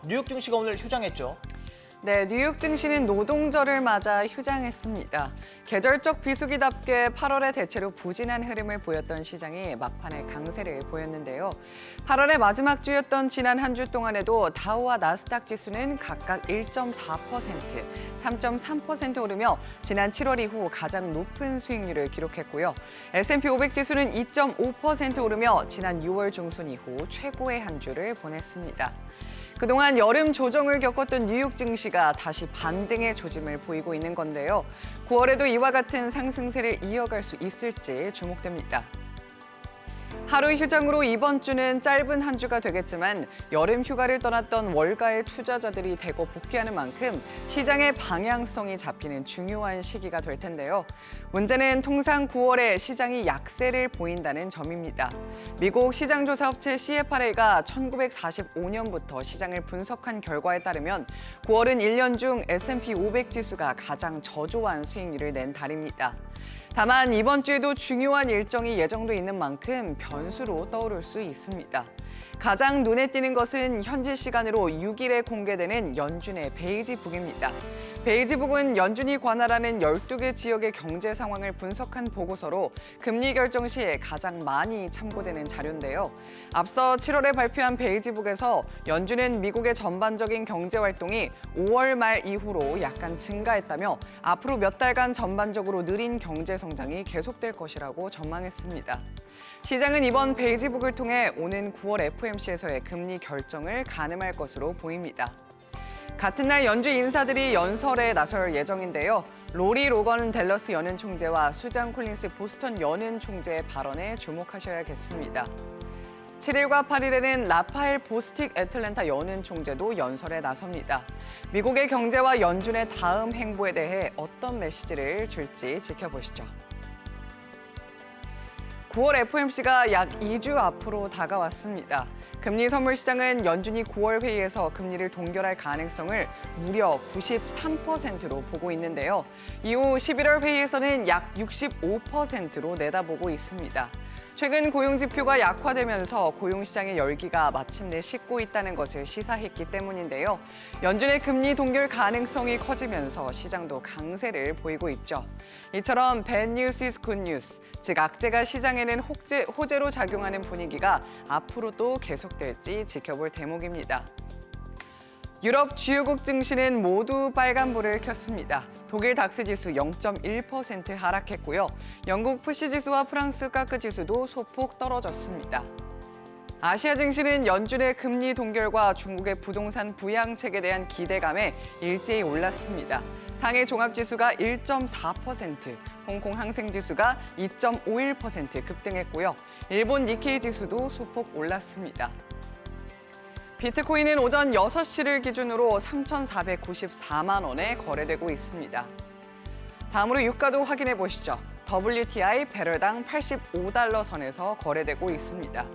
뉴욕 증시가 오늘 휴장했죠. 네, 뉴욕 증시는 노동절을 맞아 휴장했습니다. 계절적 비수기답게 8월에 대체로 부진한 흐름을 보였던 시장이 막판에 강세를 보였는데요. 8월의 마지막 주였던 지난 한 주 동안에도 다우와 나스닥 지수는 각각 1.4%, 3.3% 오르며 지난 7월 이후 가장 높은 수익률을 기록했고요. S&P 500 지수는 2.5% 오르며 지난 6월 중순 이후 최고의 한 주를 보냈습니다. 그동안 여름 조정을 겪었던 뉴욕 증시가 다시 반등의 조짐을 보이고 있는 건데요. 9월에도 이와 같은 상승세를 이어갈 수 있을지 주목됩니다. 하루 휴장으로 이번 주는 짧은 한 주가 되겠지만 여름 휴가를 떠났던 월가의 투자자들이 대거 복귀하는 만큼 시장의 방향성이 잡히는 중요한 시기가 될 텐데요. 문제는 통상 9월에 시장이 약세를 보인다는 점입니다. 미국 시장조사업체 CFRA가 1945년부터 시장을 분석한 결과에 따르면 9월은 1년 중 S&P 500 지수가 가장 저조한 수익률을 낸 달입니다. 다만 이번 주에도 중요한 일정이 예정돼 있는 만큼 변수로 떠오를 수 있습니다. 가장 눈에 띄는 것은 현지 시간으로 6일에 공개되는 연준의 베이지북입니다. 베이지북은 연준이 관할하는 12개 지역의 경제 상황을 분석한 보고서로 금리 결정 시에 가장 많이 참고되는 자료인데요. 앞서 7월에 발표한 베이지북에서 연준은 미국의 전반적인 경제 활동이 5월 말 이후로 약간 증가했다며 앞으로 몇 달간 전반적으로 느린 경제 성장이 계속될 것이라고 전망했습니다. 시장은 이번 베이지북을 통해 오는 9월 FOMC에서의 금리 결정을 가늠할 것으로 보입니다. 같은 날 연준 인사들이 연설에 나설 예정인데요. 로리 로건 댈러스 연은 총재와 수잔 콜린스 보스턴 연은 총재의 발언에 주목하셔야겠습니다. 7일과 8일에는 라파엘 보스틱 애틀랜타 연은 총재도 연설에 나섭니다. 미국의 경제와 연준의 다음 행보에 대해 어떤 메시지를 줄지 지켜보시죠. 9월 FOMC가 약 2주 앞으로 다가왔습니다. 금리 선물 시장은 연준이 9월 회의에서 금리를 동결할 가능성을 무려 93%로 보고 있는데요. 이후 11월 회의에서는 약 65%로 내다보고 있습니다. 최근 고용 지표가 약화되면서 고용 시장의 열기가 마침내 식고 있다는 것을 시사했기 때문인데요. 연준의 금리 동결 가능성이 커지면서 시장도 강세를 보이고 있죠. 이처럼 bad news is good news, 즉 악재가 시장에는 호재로 작용하는 분위기가 앞으로도 계속될지 지켜볼 대목입니다. 유럽 주요국 증시는 모두 빨간불을 켰습니다. 독일 닥스 지수 0.1% 하락했고요. 영국 푸시 지수와 프랑스 까크 지수도 소폭 떨어졌습니다. 아시아 증시는 연준의 금리 동결과 중국의 부동산 부양책에 대한 기대감에 일제히 올랐습니다. 상해 종합지수가 1.4%, 홍콩 항생지수가 2.51% 급등했고요. 일본 니케이 지수도 소폭 올랐습니다. 비트코인은 오전 6시를 기준으로 3,494만 원에 거래되고 있습니다. 다음으로 유가도 확인해 보시죠. WTI 배럴당 85달러 선에서 거래되고 있습니다.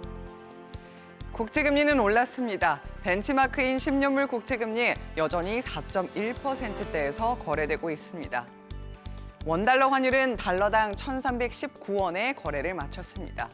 국채금리는 올랐습니다. 벤치마크인 10년물 국채금리 여전히 4.1%대에서 거래되고 있습니다. 원달러 환율은 달러당 1,319원에 거래를 마쳤습니다.